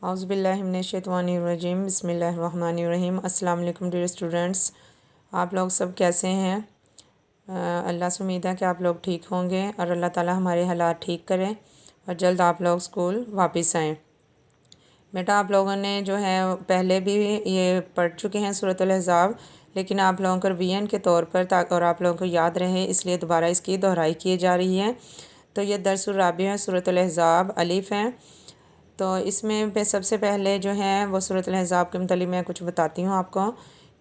اعوذ باللہ من الشیطان الرجیم بسم اللہ الرحمن الرحیم۔ السلام علیکم ڈیئر اسٹوڈنٹس، آپ لوگ سب کیسے ہیں؟ اللہ سے امید ہے کہ آپ لوگ ٹھیک ہوں گے اور اللہ تعالی ہمارے حالات ٹھیک کریں اور جلد آپ لوگ اسکول واپس آئیں۔ بیٹا آپ لوگوں نے جو ہے پہلے بھی یہ پڑھ چکے ہیں سورۃ الاحزاب، لیکن آپ لوگوں کو ریویژن کے طور پر اور آپ لوگوں کو یاد رہے اس لیے دوبارہ اس کی دہرائی کی جا رہی ہے۔ تو یہ درس الرابع ہے، سورۃ الاحزاب الف ہے۔ تو اس میں سب سے پہلے جو ہے وہ سورۃ الاحزاب کے متعلق میں کچھ بتاتی ہوں آپ کو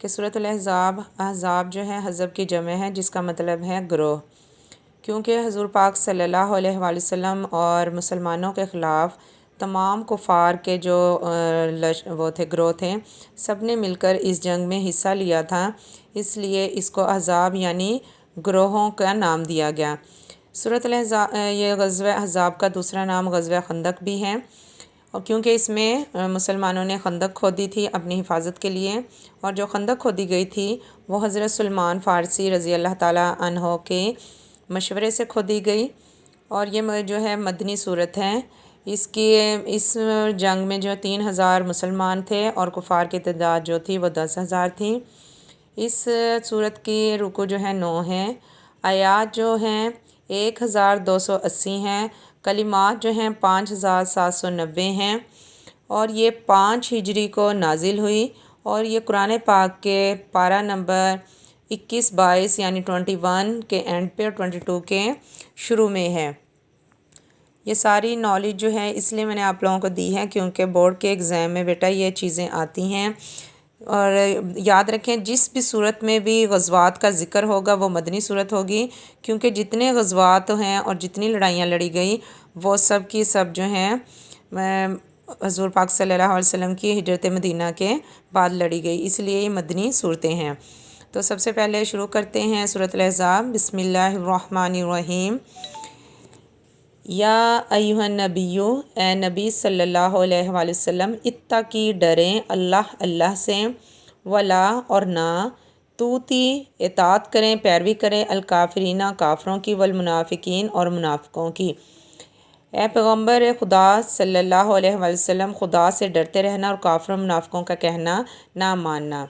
کہ سورۃ الاحزاب، احزاب جو ہے حزب کی جمع ہے جس کا مطلب ہے گروہ، کیونکہ حضور پاک صلی اللہ علیہ وآلہ وسلم اور مسلمانوں کے خلاف تمام کفار کے جو وہ تھے گروہ تھے، سب نے مل کر اس جنگ میں حصہ لیا تھا، اس لیے اس کو احزاب یعنی گروہوں کا نام دیا گیا۔ سورۃ الاحزاب یہ غزوہ احزاب کا دوسرا نام غزوہ خندق بھی ہے، اور کیونکہ اس میں مسلمانوں نے خندق کھودی تھی اپنی حفاظت کے لیے، اور جو خندق کھودی گئی تھی وہ حضرت سلمان فارسی رضی اللہ تعالیٰ عنہ کے مشورے سے کھودی گئی، اور یہ جو ہے مدنی صورت ہے۔ اس جنگ میں جو 3000 مسلمان تھے اور کفار کی تعداد جو تھی وہ 10,000 تھی۔ اس صورت کی رکوع جو ہے 9 ہیں، آیات جو ہیں 1280 ہیں، کلمات جو ہیں 5790 ہیں، اور یہ 5 ہجری کو نازل ہوئی، اور یہ قرآن پاک کے پارہ نمبر 21 22 یعنی 21 کے اینڈ پہ اور 22 کے شروع میں ہے۔ یہ ساری نالج جو ہے اس لیے میں نے آپ لوگوں کو دی ہے کیونکہ بورڈ کے ایگزام میں بیٹا یہ چیزیں آتی ہیں، اور یاد رکھیں جس بھی صورت میں بھی غزوات کا ذکر ہوگا وہ مدنی صورت ہوگی، کیونکہ جتنے غزوات ہیں اور جتنی لڑائیاں لڑی گئی وہ سب کی سب جو ہیں حضور پاک صلی اللہ علیہ وسلم کی ہجرت مدینہ کے بعد لڑی گئی، اس لیے یہ مدنی صورتیں ہیں۔ تو سب سے پہلے شروع کرتے ہیں سورۃ الاحزاب۔ بسم اللہ الرحمن الرحیم۔ یا ایھا النبی، اے نبی صلی اللہ علیہ وآلہ وسلم، اتقی ڈریں اللہ سے، ولا اور نہ، توتی اطاعت کریں پیروی کریں، الکافرین کافروں کی، والمنافقین اور منافقوں کی۔ اے پیغمبر خدا صلی اللہ علیہ وآلہ وسلم، خدا سے ڈرتے رہنا اور کافروں منافقوں کا کہنا نہ ماننا۔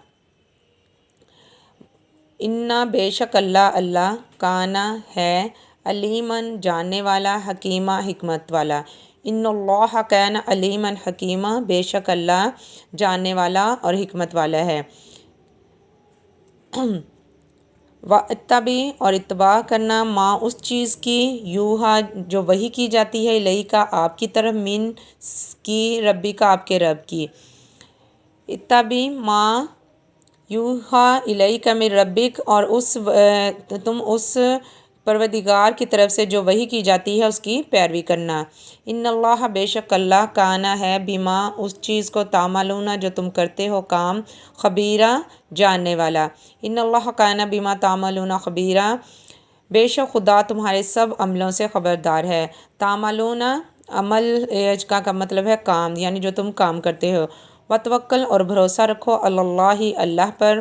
انا بے شک اللہ کانا ہے، علیمن جاننے والا، حکیمہ حکمت والا۔ ان اللہ کان علیمن حکیمہ، بے شک اللہ جاننے والا اور حکمت والا ہے۔ واتبع اور اتباع کرنا، ما اس چیز کی، یوہا جو وحی کی جاتی ہے، الیہ کا آپ کی طرف، من کی ربی کا آپ کے رب کی۔ اتبع ما یوہا الیک من ربک، اور تم اس پروردگار کی طرف سے جو وحی کی جاتی ہے اس کی پیروی کرنا۔ ان اللہ بے شک اللہ کانا ہے، بما اس چیز کو، تعملون جو تم کرتے ہو کام، خبیرہ جاننے والا۔ ان اللہ کانا بما تعملون خبیرہ، بے شک خدا تمہارے سب عملوں سے خبردار ہے۔ تعملون عمل کا مطلب ہے کام، یعنی جو تم کام کرتے ہو۔ وتوکل اور بھروسہ رکھو، اللہ اللہ پر،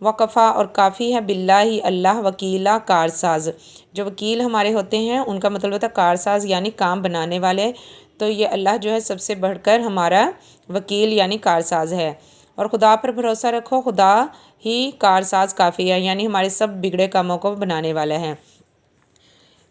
وکفا اور کافی ہے، باللہ اللہ وکیلا کارساز۔ جو وکیل ہمارے ہوتے ہیں ان کا مطلب ہوتا ہے کارساز یعنی کام بنانے والے، تو یہ اللہ جو ہے سب سے بڑھ کر ہمارا وکیل یعنی کارساز ہے۔ اور خدا پر بھروسہ رکھو، خدا ہی کارساز کافی ہے، یعنی ہمارے سب بگڑے کاموں کو بنانے والا ہے۔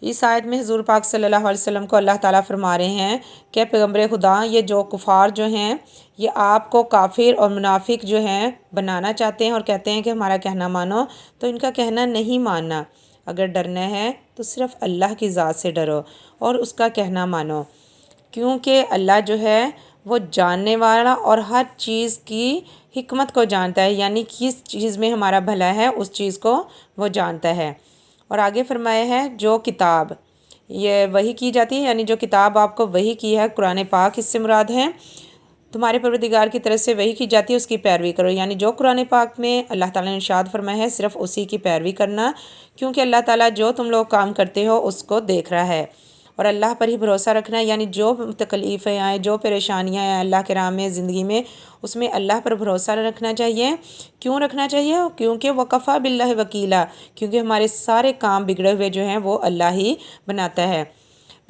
اس آیت میں حضور پاک صلی اللہ علیہ وسلم کو اللہ تعالیٰ فرما رہے ہیں کہ پیغمبر خدا، یہ جو کفار جو ہیں یہ آپ کو کافر اور منافق جو ہیں بنانا چاہتے ہیں اور کہتے ہیں کہ ہمارا کہنا مانو، تو ان کا کہنا نہیں ماننا۔ اگر ڈرنا ہے تو صرف اللہ کی ذات سے ڈرو اور اس کا کہنا مانو، کیونکہ اللہ جو ہے وہ جاننے والا اور ہر چیز کی حکمت کو جانتا ہے، یعنی کس چیز میں ہمارا بھلا ہے اس چیز کو وہ جانتا ہے۔ اور آگے فرمایا ہے جو کتاب یہ وحی کی جاتی ہے، یعنی جو کتاب آپ کو وحی کی ہے قرآن پاک، اس سے مراد ہے تمہارے پروردگار کی طرف سے وحی کی جاتی ہے اس کی پیروی کرو، یعنی جو قرآن پاک میں اللہ تعالیٰ نے ارشاد فرمایا ہے صرف اسی کی پیروی کرنا، کیونکہ اللہ تعالیٰ جو تم لوگ کام کرتے ہو اس کو دیکھ رہا ہے۔ اور اللہ پر ہی بھروسہ رکھنا، یعنی جو تکلیفیں آئیں، جو پریشانیاں آئیں اللہ کے راہ میں زندگی میں، اس میں اللہ پر بھروسہ رکھنا چاہیے۔ کیوں رکھنا چاہیے؟ کیونکہ وکفا باللہ وکیلا، کیونکہ ہمارے سارے کام بگڑے ہوئے جو ہیں وہ اللہ ہی بناتا ہے۔